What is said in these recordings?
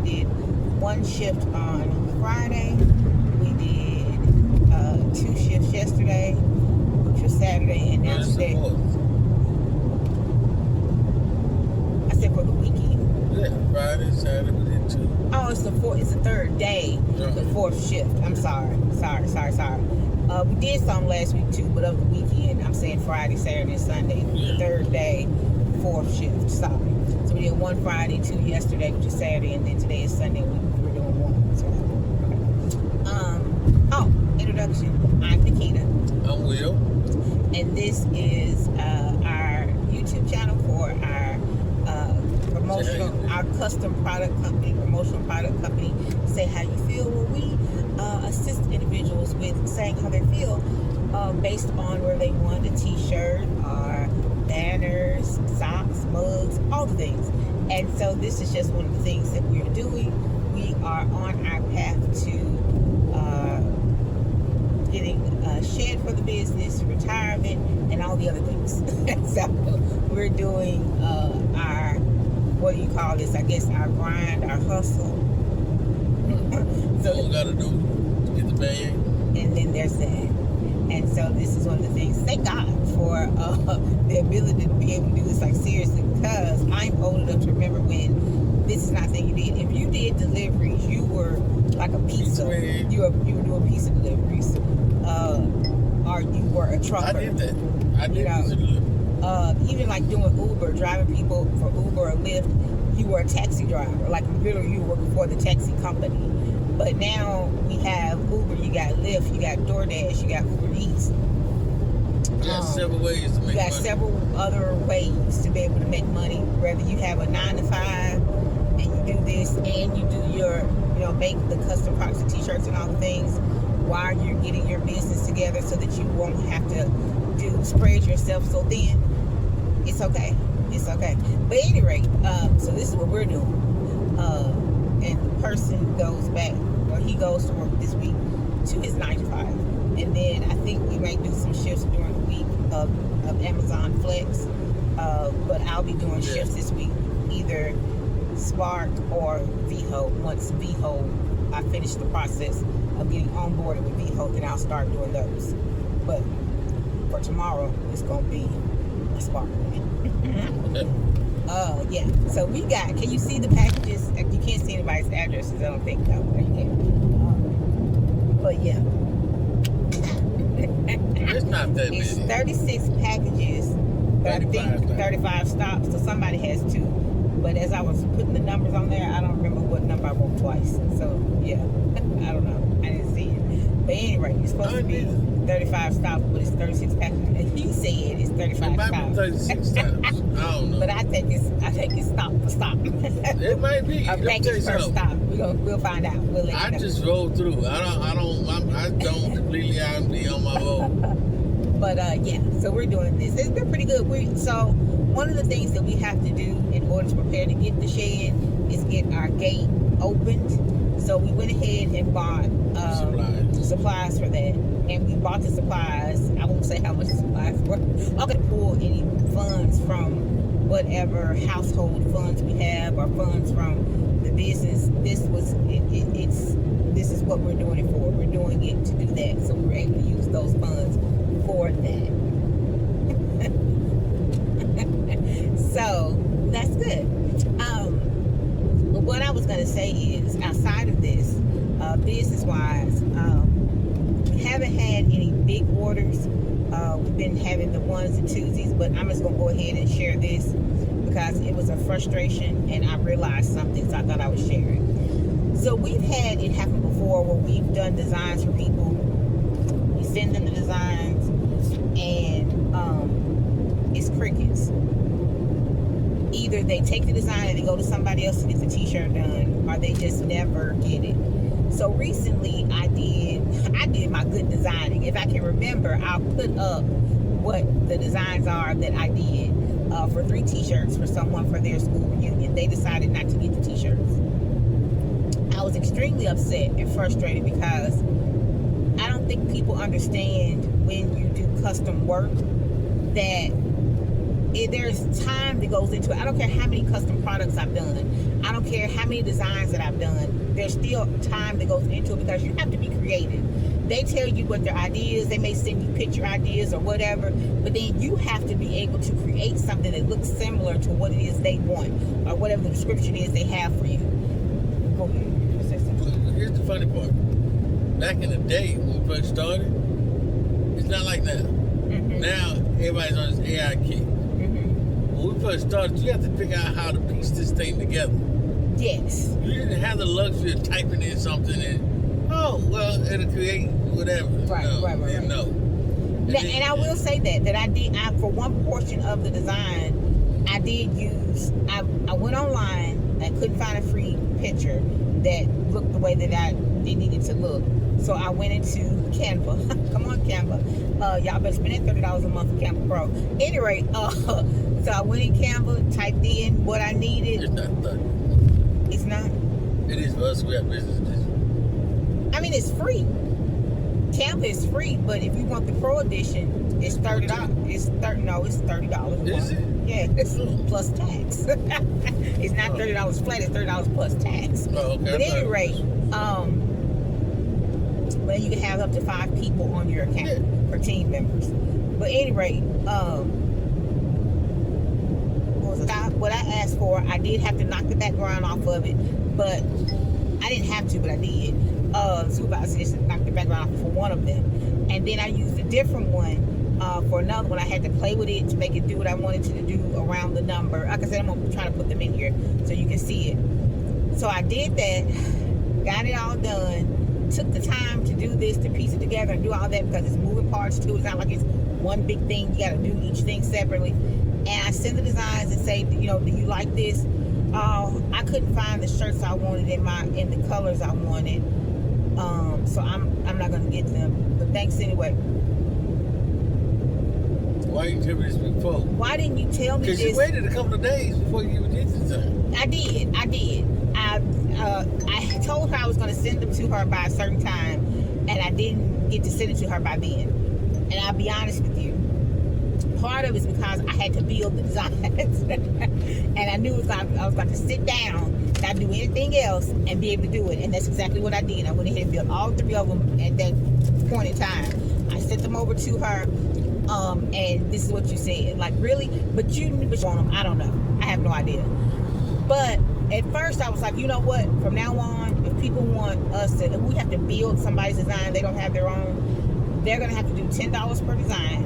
did one shift on Friday. We did 2 shifts yesterday, which was Saturday, and now today. I said for the weekend. Yeah, Friday, Saturday, we did 2. Oh, it's the 3rd day, the 4th shift. I'm sorry. We did some last week too, but over the weekend, I'm saying Friday, Saturday, and Sunday. The 3rd day, 4th shift. Sorry. So we did 1 Friday, 2 yesterday, which is Saturday, and then today is Sunday. We're doing 1. So, introduction. I'm Nikita. I'm Will. And this is our YouTube channel for our our custom product company, promotional product company. Say how you feel. Where we assist individuals with saying how they feel based on where they want a t-shirt or banners, socks, mugs, all the things. And so this is just one of the things that we're doing. We are on our path to getting a shed for the business, retirement, and all the other things. So we're doing our, what do you call this? I guess our grind, our hustle. So what we gotta do to get the bag. And then there's that. And so this is one of the things. Thank God for the ability to be able to do this, like seriously, because I'm old enough to remember when this is not a thing you did. If you did deliveries, you were like a pizza. You were doing pizza deliveries, or you were a trucker. I did that. I did pizza delivery. Even like doing Uber, driving people for Uber or Lyft, you were a taxi driver. Like literally, you were working for the taxi company. But now we have Uber, you got Lyft, you got DoorDash, you got Uber Eats. You got several ways to make money. You got several other ways to be able to make money. Whether you have a 9 to 5 and you do this and you do your, make the custom products and t-shirts and all the things while you're getting your business together so that you won't have to spread yourself so thin. It's okay. It's okay. But at any rate, so this is what we're doing. And the person goes back, or he goes to work this week to his 9 to 5. And then I think we might do some shifts during the week of Amazon Flex. But I'll be doing shifts this week, either Spark or VHO. Once VHO, I finish the process of getting on board with VHO, then I'll start doing those. But for tomorrow, it's going to be a Spark. Yeah. So we got, can you see the packages? You can't see anybody's addresses, I don't think. No, you can't. But yeah. It's not that many. It's 36 packages, 35 stops, so somebody has 2. But as I was putting the numbers on there, I don't remember what number I wrote twice. So yeah, I don't know. I didn't see it. But anyway, it's supposed to be 35 stops, but it's 36 packages. And he said it's 35 stops. It might stops. be 36 times. I don't know. But I think it's stop for stop. It might be. A package per stop. We'll find out. We'll let you know. I just roll through. I don't completely be on my road. But yeah, so we're doing this. It's been pretty good. So one of the things that we have to do in order to prepare to get the shed is get our gate opened. So we went ahead and bought supplies for that. And we bought the supplies. I won't say how much the supplies were. I'm not going to pull any funds from whatever household funds we have or funds from the business. This is what we're doing it for. We're doing it to do that. So we're able to use those funds for that. So that's good. But what I was going to say is, outside of this, business-wise, we haven't had any big orders. We've been having the ones and twosies, but I'm just going to go ahead and share this because it was a frustration and I realized something, so I thought I would share it. So we've had it happen before where we've done designs for people. We send them the designs and it's crickets. Either they take the design and they go to somebody else to get the t-shirt done, or they just never get it. So recently I did my good designing. If I can remember, I'll put up what the designs are that I did for 3 t-shirts for someone for their school reunion. They decided not to get the t-shirts. I was extremely upset and frustrated because I don't think people understand when you do custom work that there's time that goes into it. I don't care how many custom products I've done. I don't care matter how many designs that I've done, there's still time that goes into it because you have to be creative. They tell you what their ideas, they may send you picture ideas or whatever, but then you have to be able to create something that looks similar to what it is they want or whatever the description is they have for you. Go ahead. Here's the funny part. Back in the day when we first started, it's not like now. Mm-hmm. Now everybody's on this AI kick. Mm-hmm. When we first started, you have to figure out how to piece this thing together. Yes. You didn't have the luxury of typing in something and, oh, well, it'll create whatever. Right. No. Now, and I will say that I for one portion of the design, I did use, I went online and couldn't find a free picture that looked the way that it needed to look. So I went into Canva. Come on, Canva. Y'all better spend that $30 a month for Canva Pro. Anyway, so I went in Canva, typed in what I needed. It's not 30. It's not? It is for us. We have businesses. I mean, it's free. Canva is free, but if you want the Pro Edition, it's $30. It's $30. Is it? Yeah, it's plus tax. It's not $30 flat. It's $30 plus tax. Oh, okay. But at any rate, well, you can have up to 5 people on your account for team members. But at any rate, what I asked for, I did have to knock the background off of it, but I didn't have to, but I did. Supervisor just knocked the background off for one of them, and then I used a different one for another one. I had to play with it to make it do what I wanted to do around the number. Like I said, I'm gonna try to put them in here so you can see it. So I did that, got it all done, took the time to do this, to piece it together and do all that because it's moving parts too. It's not like it's one big thing. You got to do each thing separately. And I send the designs and say, do you like this? I couldn't find the shirts I wanted in the colors I wanted. So I'm not gonna get them. But thanks anyway. Why didn't you tell me this before? Why didn't you tell me this? Because you waited a couple of days before you did the thing. I did. I told her I was gonna send them to her by a certain time, and I didn't get to send it to her by then. And I'll be honest with you. Part of it is because I had to build the designs, and I knew I was about to sit down, not do anything else, and be able to do it. And that's exactly what I did. I went ahead and built all 3 of them at that point in time. I sent them over to her, and this is what you said. Like, really? But you want them? I don't know. I have no idea. But at first, I was like, you know what? From now on, if people want us to, if we have to build somebody's design, they don't have their own, they're gonna have to do $10 per design.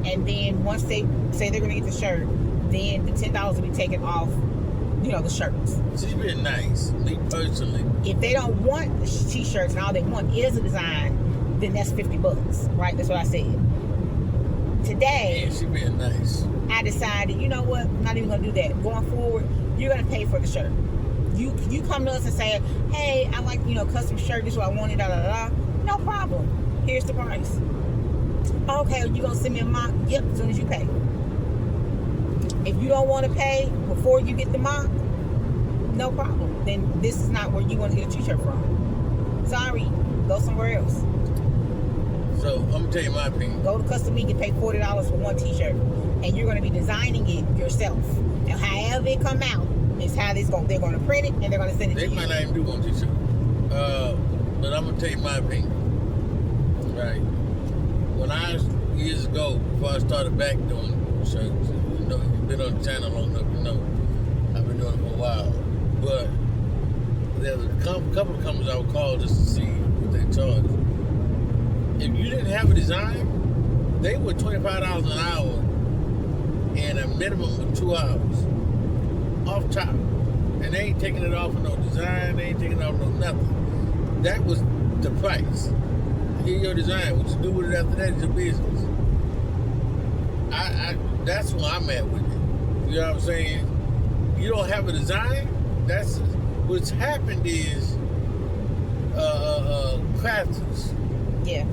And then once they say they're going to get the shirt, then the $10 will be taken off, the shirts. She's been nice, me personally. If they don't want the t-shirts and all they want is a design, then that's $50, right? That's what I said. Today, Yeah, she's been nice. I decided, you know what? I'm not even going to do that. Going forward, you're going to pay for the shirt. You come to us and say, hey, I like, custom shirt. This is what I wanted, No problem. Here's the price. Okay, you gonna send me a mock? Yep, as soon as you pay. If you don't want to pay before you get the mock, no problem. Then this is not where you want to get a t-shirt from. Sorry, go somewhere else. So I'm gonna tell you my opinion. Go to Custom Ink and pay $40 for one t-shirt, and you're gonna be designing it yourself. And however it come out is how they're gonna print it and they're gonna send it to you. They might not even do one t-shirt. But I'm gonna tell you my opinion. Right. When years ago, before I started back doing shirts, you've been on the channel long enough, I've been doing it for a while. But there was a couple of companies I would call just to see what they charge. If you didn't have a design, they were $25 an hour and a minimum of 2 hours off top. And they ain't taking it off with no design, they ain't taking it off no nothing. That was the price. Here's your design. What you do with it after that is your business. That's where I'm at with it. You know what I'm saying? You don't have a design. That's what's happened is crafters. Yeah.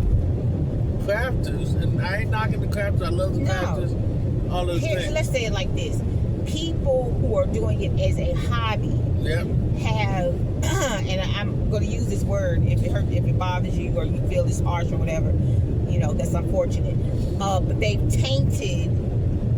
Crafters, and I ain't knocking the crafters. I love the crafters. All those things. Let's say it like this: people who are doing it as a hobby have, and I'm going to use this word if it bothers you or you feel it's harsh or whatever, that's unfortunate. But they've tainted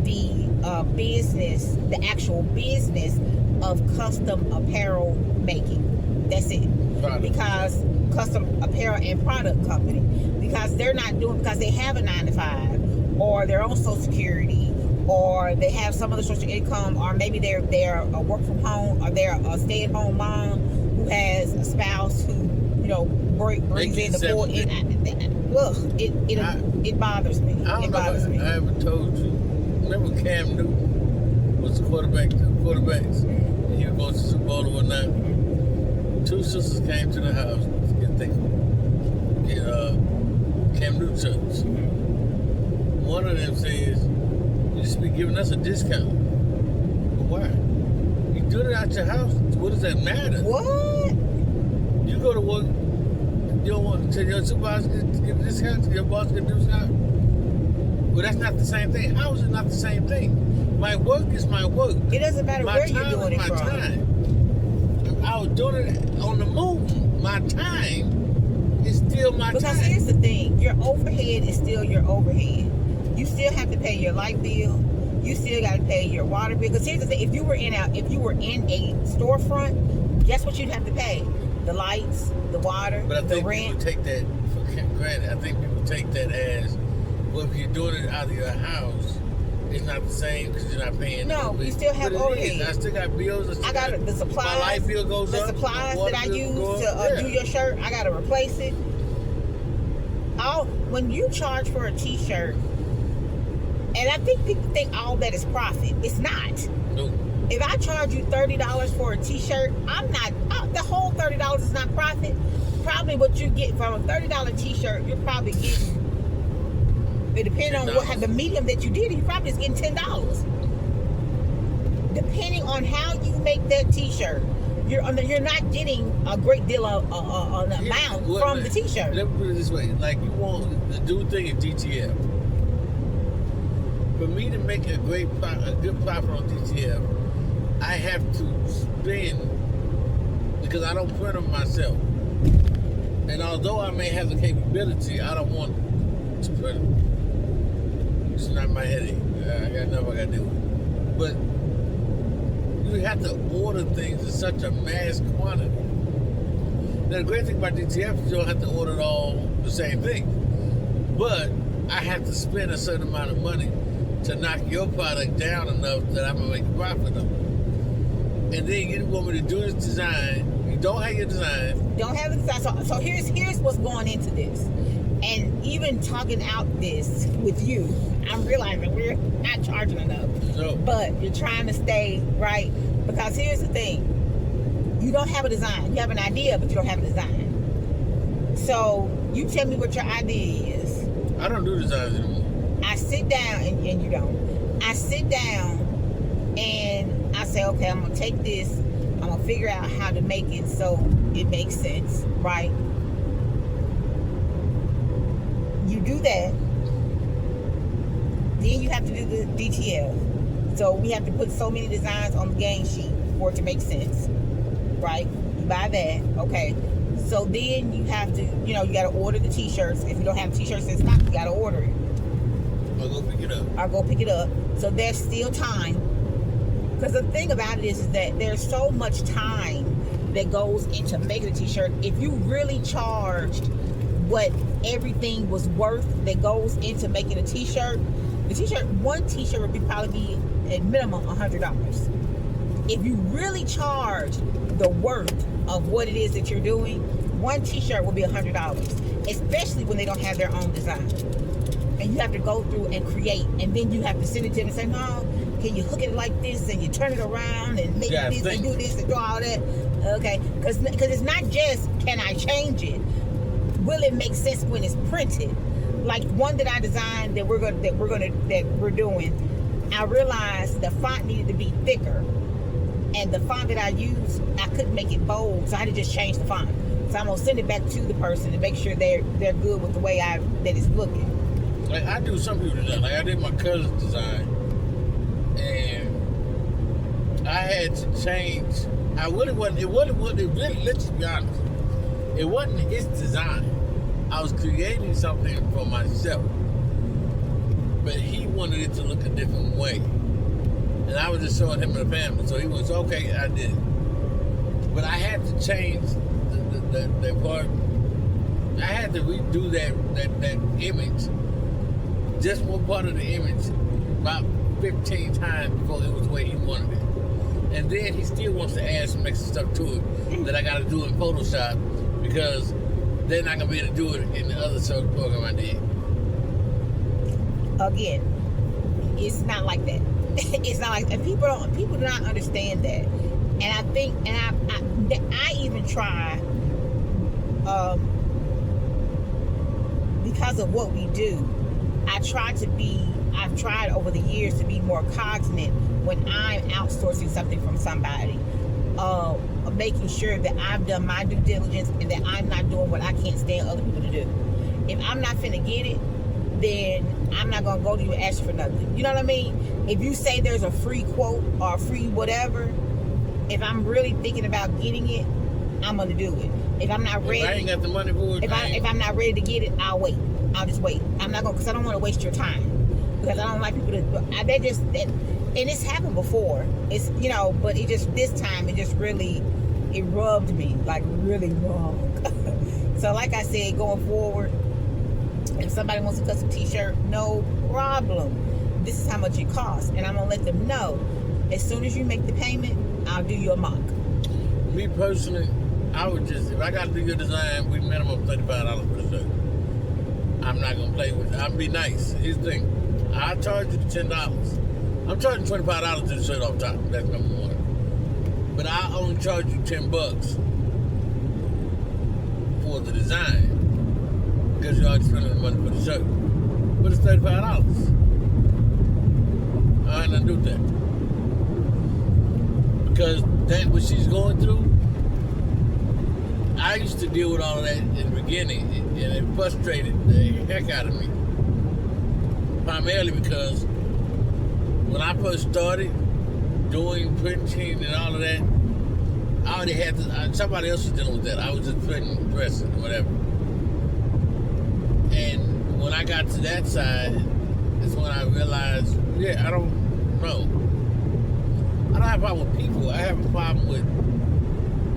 the business, the actual business, of custom apparel making. That's it. Product. Because custom apparel and product company, because they're not doing, because they have a 9-to-5, or they're on Social Security, or they have some other social income, or maybe they're a work from home, or they're a stay-at-home mom who has a spouse who, you know, brings in the full. It bothers me. I haven't told you. Remember Cam Newton was the quarterbacks, and he was going to the Super Bowl or whatnot. Two sisters came to the house to get Cam Newton shirts. One of them says, "You should be giving us a discount." But why? You do it out your house. What does that matter? What? You go to work. You don't want to tell your supervisor to get a discount, your boss get a discount. Well, that's not the same thing. How is it not the same thing? My work is my work. It doesn't matter where you're doing it from. My time. I was doing it on the moon. My time is still my time. Because here's the thing: your overhead is still your overhead. You still have to pay your light bill. You still got to pay your water bill. Because here's the thing: if you were in a storefront, guess what you'd have to pay? The lights, the water, but I think the rent. People take that for granted. I think people take that as, well, if you're doing it out of your house, it's not the same because you're not paying. No, you still have overhead. I still got bills. I got the supplies. My light bill goes up. The supplies that I use to do your shirt, I got to replace it. When you charge for a T-shirt, and I think people think all that is profit. It's not. Nope. If I charge you $30 for a T-shirt, the whole $30 is not profit. Probably what you get from a $30 T-shirt, you're probably getting, it depends on what the medium that you did, you're probably just getting $10. Depending on how you make that T-shirt, you're not getting a great deal of an amount from the T-shirt. Let me put it this way: like, you want the do thing in DTF. For me to make a good profit on DTF, I have to spend, because I don't print them myself. And although I may have the capability, I don't want to print them. It's not my headache. I got enough I got to do. But you have to order things in such a mass quantity. Now, the great thing about DTF is you don't have to order it all the same thing. But I have to spend a certain amount of money to knock your product down enough that I'm going to make a profit of it. And then you want me to do this design. You don't have your design. Don't have the design. So here's what's going into this. And even talking out this with you, I'm realizing we're not charging enough. No. But you're trying to stay right. Because here's the thing. You don't have a design. You have an idea, but you don't have a design. So you tell me what your idea is. I don't do designs anymore. I sit down, and you don't. I sit down and I say, okay, I'm going to take this. I'm going to figure out how to make it so it makes sense, right? You do that. Then you have to do the DTF. So we have to put so many designs on the game sheet for it to make sense, right? You buy that, okay. So then you have to, you got to order the T-shirts. If you don't have T-shirts in stock, you got to order it. I'll go pick it up. So there's still time. Because the thing about it is that there's so much time that goes into making a T-shirt. If you really charged what everything was worth that goes into making a T-shirt, one T-shirt would probably be at minimum $100. If you really charge the worth of what it is that you're doing, one T-shirt will be $100, especially when they don't have their own design. And you have to go through and create, and then you have to send it to them and say, no, can you hook it like this, and you turn it around and make this and do this and do all that? Okay, because it's not just can I change it, will it make sense when it's printed? Like one that I designed that we're doing, I realized the font needed to be thicker, and the font that I used, I couldn't make it bold, so I had to just change the font. So I'm gonna send it back to the person to make sure they're good with the way that it's looking. Like I do some people's design. Like I did my cousin's design, and I had to change. Let's be honest. It wasn't his design. I was creating something for myself, but he wanted it to look a different way. And And I was just showing him and the family. So he was, okay, I did it. But I had to change that part. I had to redo that image. Just one part of the image about 15 times before it was the way he wanted it. And then he still wants to add some extra stuff to it that I got to do in Photoshop because they're not going to be able to do it in the other program I did. Again, it's not like that. It's not like, and people do not understand that. And I think, and I even try, because of what we do, I've tried over the years to be more cognizant when I'm outsourcing something from somebody, making sure that I've done my due diligence and that I'm not doing what I can't stand other people to do. If I'm not finna get it, then I'm not gonna go to you and ask you for nothing. You know what I mean? If you say there's a free quote or a free whatever, if I'm really thinking about getting it, I'm gonna do it. If I'm not ready, if I ain't got the money for it, if I'm not ready to get it, I'll wait. I'll just wait. I'm not gonna, because I don't want to waste your time. Because I don't like people to. And it's happened before. It's, you know, but it just, this time it just really, it rubbed me like really wrong. So like I said, going forward, if somebody wants a custom t-shirt, no problem. This is how much it costs, and I'm gonna let them know. As soon as you make the payment, I'll do your mock. Me personally, I would just, if I got to do your design, we minimum $35 for the shirt. I'm not gonna play with it. I'll be nice. Here's the thing. I charge you $10. I'm charging $25 to the shirt off top. That's number one. But I only charge you $10 for the design because you're already spending the money for the shirt. But it's $35. I ain't gonna do that because that what she's going through. I used to deal with all of that in the beginning, and it frustrated the heck out of me. Primarily because when I first started doing printing and all of that, I already had to, somebody else was dealing with that. I was just printing, pressing, whatever. And when I got to that side, that's when I realized, yeah, I don't know. I don't have a problem with people. I have a problem with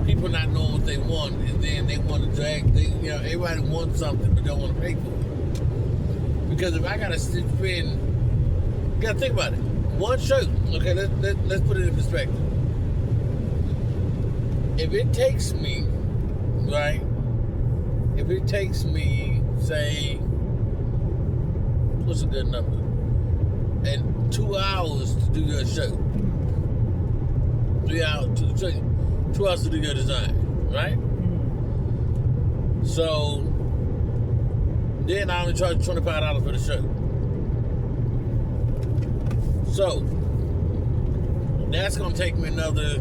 people not knowing what they want, and then they want to drag. You know, everybody wants something, but don't want to pay for it. Because if I gotta spend, you gotta think about it. One shirt. Okay, let's put it in perspective. If it takes me, right? If it takes me, say, what's a good number? And 2 hours to do your shirt. 3 hours to show you. 2 hours to do your design, right? So then I only charge $25 for the shirt. So that's gonna take me another.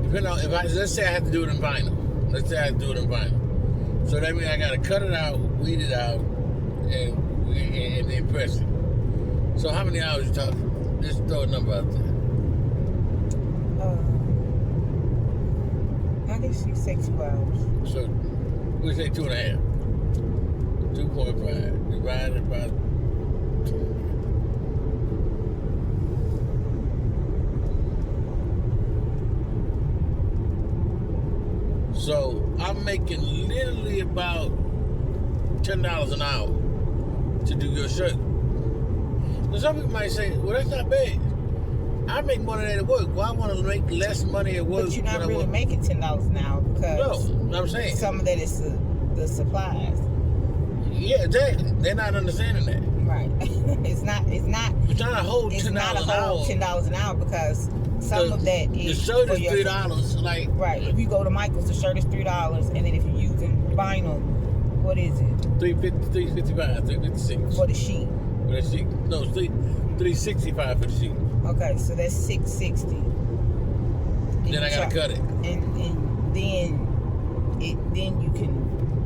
Depending on if let's say I have to do it in vinyl. Let's say I have to do it in vinyl. So that means I gotta cut it out, weed it out, and then press it. So how many hours you talking? Just throw a number out there. I guess you say 2 hours. So we say 2.5. 2.5 divided by 2. So I'm making literally about $10 an hour to do your shirt. Now some people might say, well, that's not bad. I make more than that at work. Well, I want to make less money at work. But you're not really making $10 an hour because no, I'm saying some of that is the supplies. Yeah, exactly. They're not understanding that. Right. It's not a whole $10 it's not a whole $10 an hour because some of that is the shirt is $3. Like right. If you go to Michael's, the shirt is $3, and then if you're using vinyl, what is it? $3.55, $3.56 for the sheet. For the sheet, no, it's $3.65 for the sheet. Okay, so that's $6.60. Then I gotta cut it, and then you can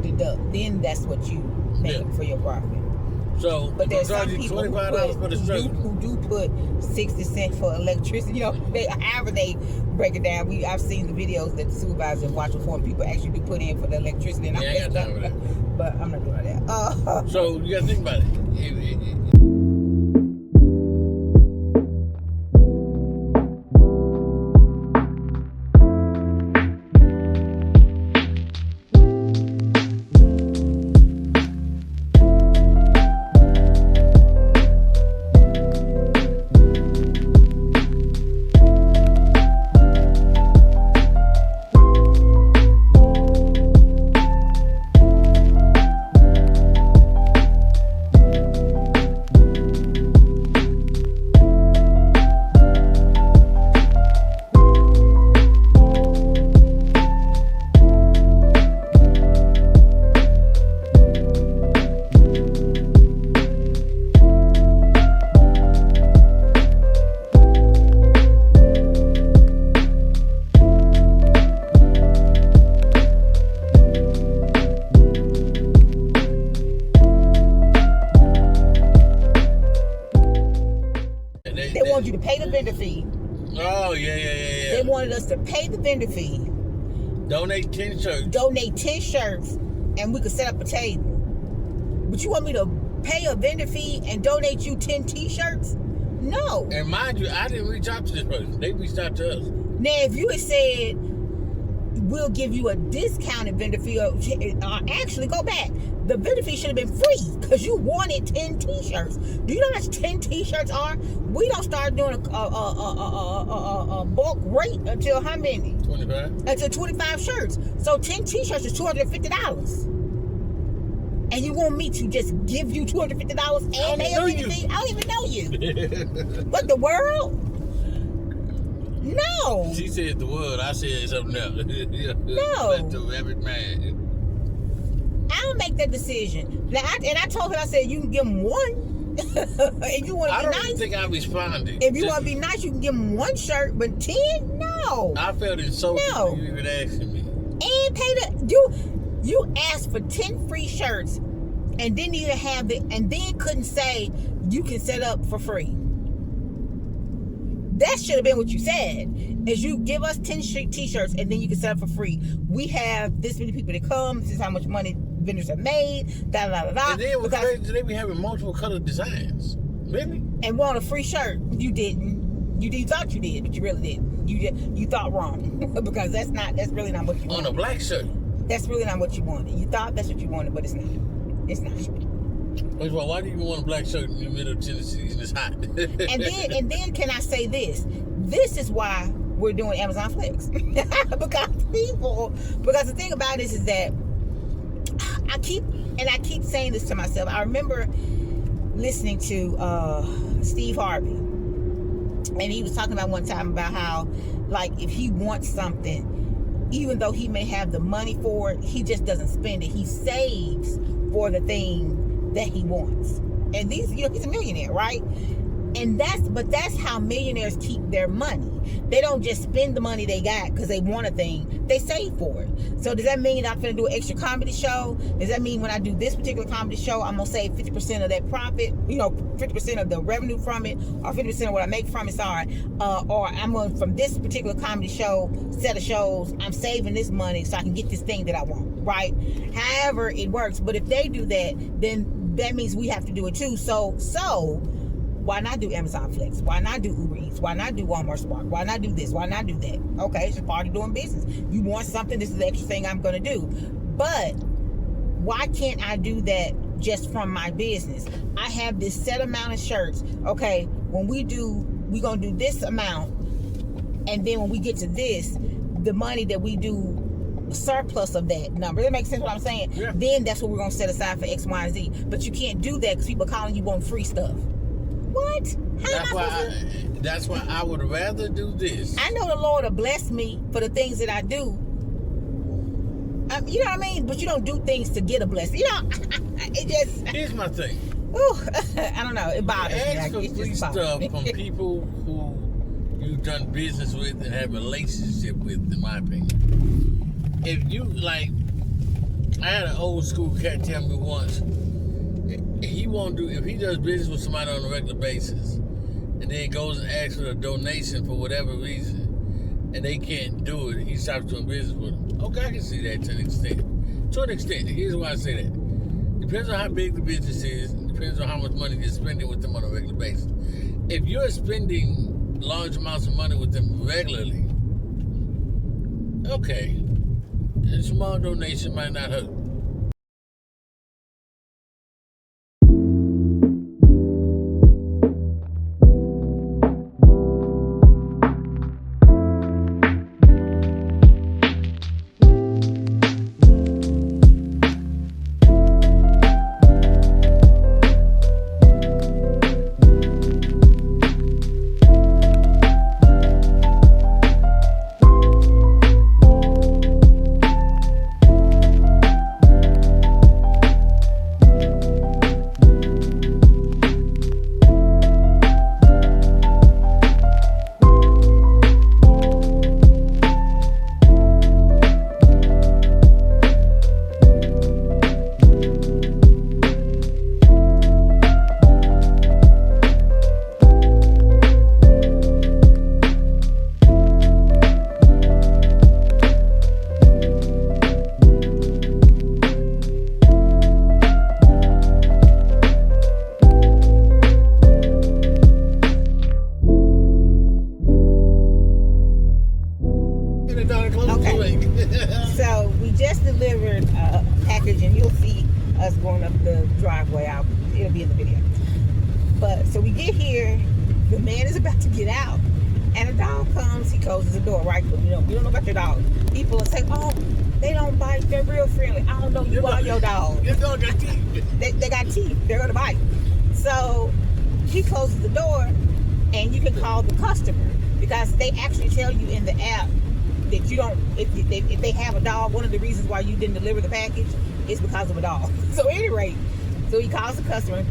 deduct. Then that's what you make for your profit. So, but there's some people $25 for the shirt who do put 60 cents for electricity. You know, however they break it down. I've seen the videos that the supervisors watch for, and people actually do put in for the electricity. And I got time for that. But I'm not doing that. So you gotta think about it. the vendor fee. Donate 10 shirts. Donate 10 shirts, and we could set up a table. But you want me to pay a vendor fee and donate you 10 t-shirts? No. And mind you, I didn't reach out to this person. They reached out to us. Now, if you had said, we'll give you a discounted vendor fee, actually, go back. The vendor fee should have been free because you wanted 10 t-shirts. Do you know how much 10 t-shirts are? We don't start doing a bulk rate until how many? 25. Until 25 shirts. So 10 t-shirts is $250. And you want me to just give you $250 and a vendor fee? I don't even know you. What, the world? No. She said the word. I said something else. No. That's the average man. I don't make that decision. Now, I told her, I said, you can give them one. If you want to I be don't nice. even think I responded. If you want to be nice, you can give them one shirt, but 10? No. I felt insulted No. when you even asking me. And pay you asked for 10 free shirts and didn't even have and then couldn't say you can set up for free. That should have been what you said. Is you give us 10 t-shirts and then you can set up for free. We have this many people that come. This is how much money vendors have made. Da da da da. And then what's crazy, they be having multiple color designs. Really? And want a free shirt. You didn't. You thought you did, but you really didn't. You thought wrong because that's really not what you wanted. On a black shirt. That's really not what you wanted. You thought that's what you wanted, but it's not. It's not. First of all, why do you even want a black shirt in the middle of Tennessee and it's hot? and then can I say this? This is why we're doing Amazon Flex. because the thing about this is that I keep saying this to myself. I remember listening to Steve Harvey, and he was talking about one time about how, like, if he wants something, even though he may have the money for it, he just doesn't spend it. He saves for the thing that he wants. And he's a millionaire, right? And that's how millionaires keep their money. They don't just spend the money they got because they want a thing. They save for it. So does that mean I'm going to do an extra comedy show? Does that mean when I do this particular comedy show, I'm going to save 50% of that profit, 50% of the revenue from it, or 50% of what I make from it, or I'm going, from this particular comedy show, set of shows, I'm saving this money so I can get this thing that I want, right? However it works. But if they do that, then that means we have to do it too. So why not do Amazon Flex? Why not do Uber Eats? Why not do Walmart Spark? Why not do this? Why not do that? Okay, it's just part of doing business. You want something, this is the extra thing I'm going to do. But why can't I do that just from my business? I have this set amount of shirts. Okay, when we're going to do this amount, and then when we get to this, the money that we do surplus of that number. That makes sense what I'm saying? Yeah. Then that's what we're going to set aside for X, Y, and Z. But you can't do that because people calling you want free stuff. What? That's why I would rather do this. I know the Lord will bless me for the things that I do. You know what I mean? But you don't do things to get a blessing. It just... Here's my thing. Ooh, I don't know. It bothers me. Ask for free stuff from people who you've done business with and have a relationship with, in my opinion. If you, like... I had an old school cat tell me once, if he does business with somebody on a regular basis and then goes and asks for a donation for whatever reason and they can't do it, he stops doing business with them. Okay, I can see that to an extent. To an extent. Here's why I say that. Depends on how big the business is, depends on how much money you're spending with them on a regular basis. If you're spending large amounts of money with them regularly, okay, a small donation might not hurt. Okay. So we just delivered a package, and you'll see us going up the driveway. It'll be in the video. But so we get here, the man is about to get out, and a dog comes. He closes the door, right? But we don't know about your dog. People will say, "Oh, they don't bite. They're real friendly." I don't know. You are your dog. Your dog got teeth. They got teeth. They're gonna bite. So he closes the door, and you can call the customer because they actually tell you in the app that you don't. If they have a dog, one of the reasons why you didn't deliver the package is because of a dog. So at any rate, so he calls the customer.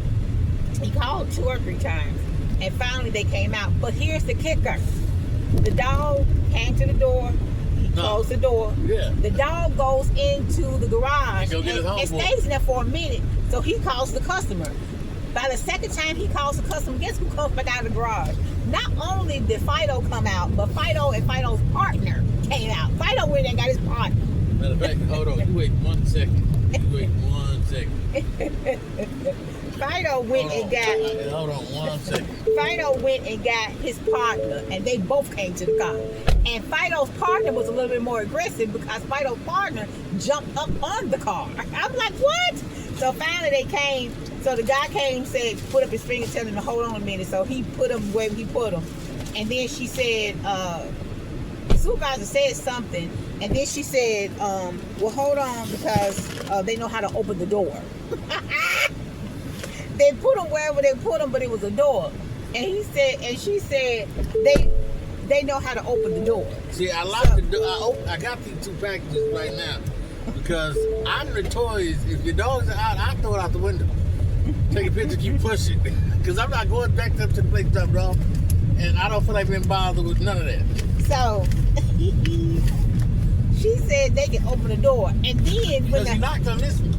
He called 2 or 3 times, and finally they came out. But here's the kicker: the dog came to the door. He closed the door. Yeah. The dog goes into the garage and stays in there for a minute. So he calls the customer. By the second time he calls the customer, guess who comes back out of the garage? Not only did Fido come out, but Fido and Fido's partner came out. Fido went and got his partner. Matter of fact, hold on. You wait 1 second. You wait 1 second. Fido went and got. Hold on 1 second. Fido went and got his partner, and they both came to the car. And Fido's partner was a little bit more aggressive because Fido's partner jumped up on the car. I'm like, what? So finally they came. So the guy came, said, put up his finger, tell him to hold on a minute. So he put him where he put him. And then she said, the supervisor said something. And then she said, well, hold on, because they know how to open the door. They put him wherever they put him, but it was a door. And he said, and she said, they know how to open the door. See, I locked the door. I got these 2 packages right now because I'm notorious. If your dogs are out, I throw it out the window. Take a picture, keep pushing. Because I'm not going back up to the place to drop it off. And I don't feel like being bothered with none of that. So, she said they can open the door. And then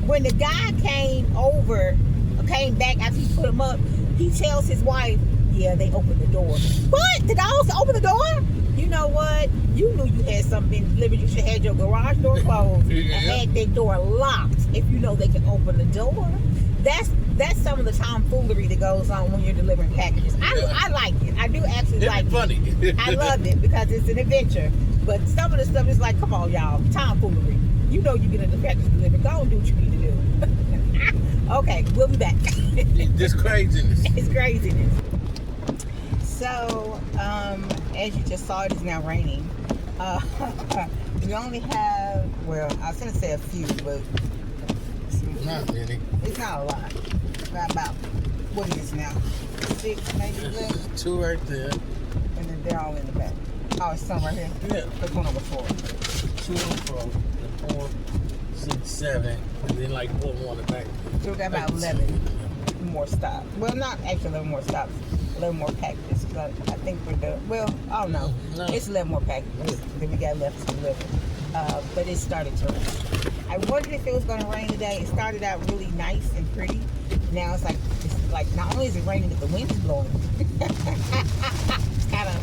when the guy came back after he put him up, he tells his wife, yeah, they opened the door. But the dogs open the door? You know what? You knew you had something delivered. You should have had your garage door closed and had that door locked if you know they can open the door. That's some of the tomfoolery that goes on when you're delivering packages. I like it. I do actually like funny. it. I love it because it's an adventure. But some of the stuff is like, come on, y'all, tomfoolery. You know you're getting the package delivered. Go and do what you need to do. Okay, we'll be back. Just craziness. It's craziness. So, as you just saw, it is now raining. We only have, well, I was going to say a few, but not many. It's not a lot. About, what is this now? 6, maybe left? 2 right there. And then they're all in the back. Oh, it's some right here? Yeah. There's one over 4. 2 on the 4, 6, 7, and then like 4 more on the back. So we got about 11 more stops. Well, not actually 11 more stops. 11 more packages. I think we're done. Well, I don't know. No. It's 11 more packages that we got left to deliver. But it started to rain. I wondered if it was going to rain today. It started out really nice and pretty. Now it's like not only is it raining, but the wind is blowing. It's kind of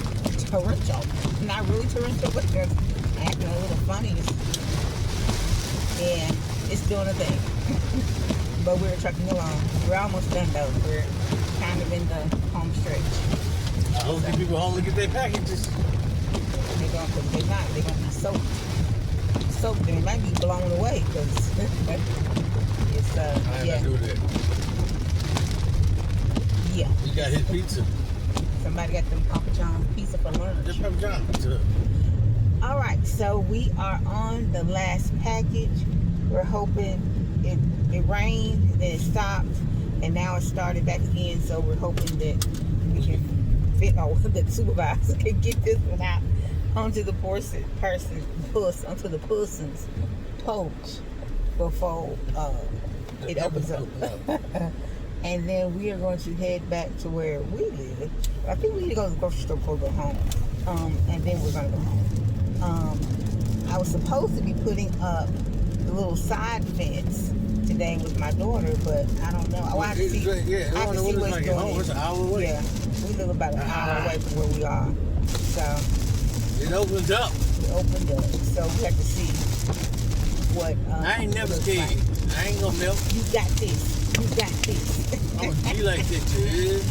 torrential. Not really torrential, but they're acting a little funny. And it's doing a thing. But we're trucking along. We're almost done though. We're kind of in the home stretch. I hope the people home to get their packages. They're going to be soaked. And it might be blown away because it's I do that. Yeah. You got his pizza. Somebody got them Papa John's pizza for lunch. Just Papa John's pizza. All right, so we are on the last package. We're hoping it rained, then it stopped, and now it started back again. So we're hoping that we can fit. Oh, the supervisor can get this one out onto the person's porch before it opens up. And then we are going to head back to where we live. I think we need to go to the grocery store before we go home. And then we're going to go home. I was supposed to be putting up the little side fence today with my daughter, but I don't know. I have to see, I have to see what's going on. It's an hour away. Yeah, we live about an hour away from where we are. So it opens up. It opened up. So we have to see what. I ain't never scared. Like. I ain't gonna melt. You got this. You got this. I'm gonna be like that, dude.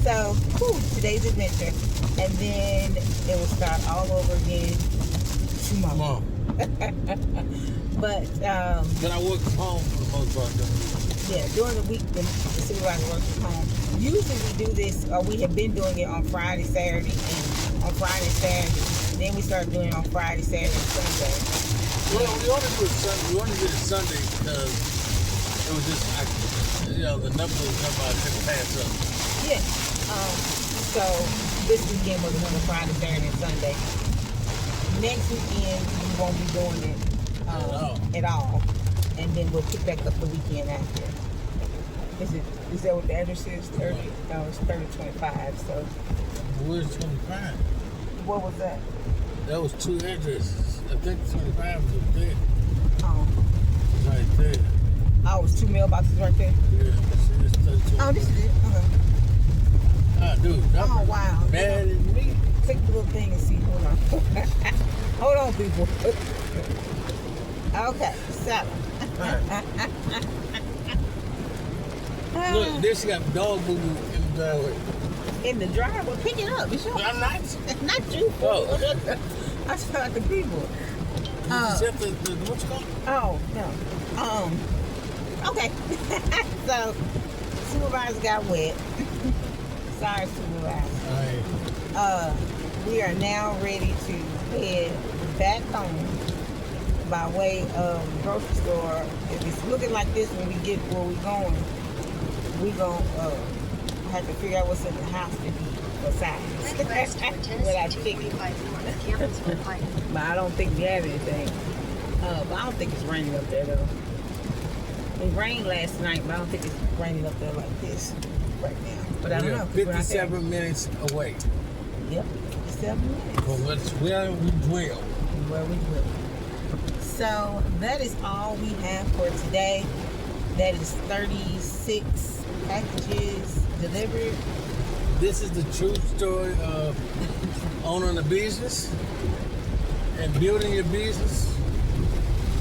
So, today's adventure. And then it will start all over again tomorrow. But I work from home for the most part. yeah, during the week the supervisor works from home. Usually we do this, or we have been doing it on Friday, Saturday, and on Friday, Saturday. Then we started doing it on Friday, Saturday, and Sunday. Well, we only did it Sunday because it was just, the number couldn't pass up. Yeah. So this weekend was another Friday, Saturday, and Sunday. Next weekend we won't be doing it at all, and then we'll pick back up the weekend after. Is that what the address is? 30? No, it's 3025. So Where's 25? what was that? That was 2 addresses. I think 25 was there. Oh, Right there. oh, it's 2 mailboxes right there. Yeah, this is 32. Oh, this is it. Okay. Ah, dude. Oh, wow. Mad at me. Click the little thing and see. Hold on. Hold on, people. Okay, so. Look, this got dog boo boo in the driveway. In the driveway, pick it up. It's yours. I'm not. It's not you. Oh. I thought the people. Except what's it called? Oh no. Okay. So supervisor got wet. Sorry, supervisor. Alright. We are now ready to head back home by way of the grocery store. If it's looking like this when we get where we're going, we're going to have to figure out what's in the house to eat besides. Without chicken. But I don't think we have anything. But I don't think it's raining up there though. It rained last night, but I don't think it's raining up there like this right now. But I don't know. 57 minutes away. Yep, 57 minutes. Well, that's where we dwell. Where we dwell. So that is all we have for today. That is 36 packages delivered. This is the true story of owning a business and building your business.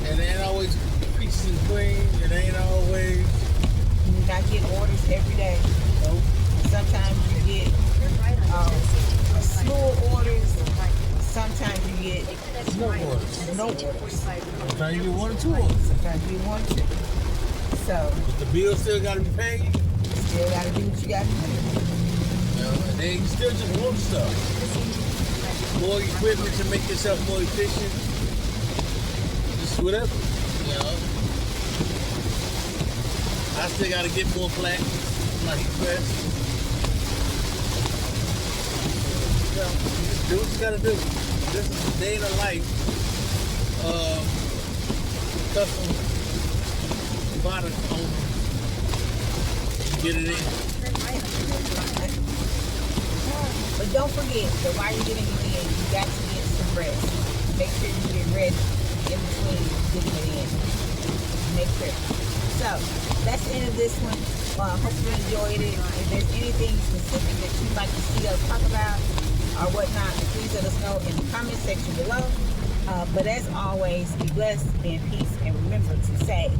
And it ain't always peaches and cream. It ain't always. You not get orders every day. Nope. Sometimes you get a slew of orders. Sometimes you get No orders. no orders. Sometimes you get 1 or 2 orders. Sometimes you want to. So But the bill still got to be paid. you still got to do what you got to do. And then you still just want stuff. More equipment to make yourself more efficient. Just whatever. I still got to get more black, like press. So, just do what you got to do. This is the day in the life of custom product owner. Get it in. But don't forget that while you're getting it in, you got to get some rest. Make sure you get rest in between getting it in. Make sure. So that's the end of this one. Hope you enjoyed it. If there's anything specific that you'd like to see us talk about or whatnot, please let us know in the comment section below. But as always, be blessed, be in peace, and remember to say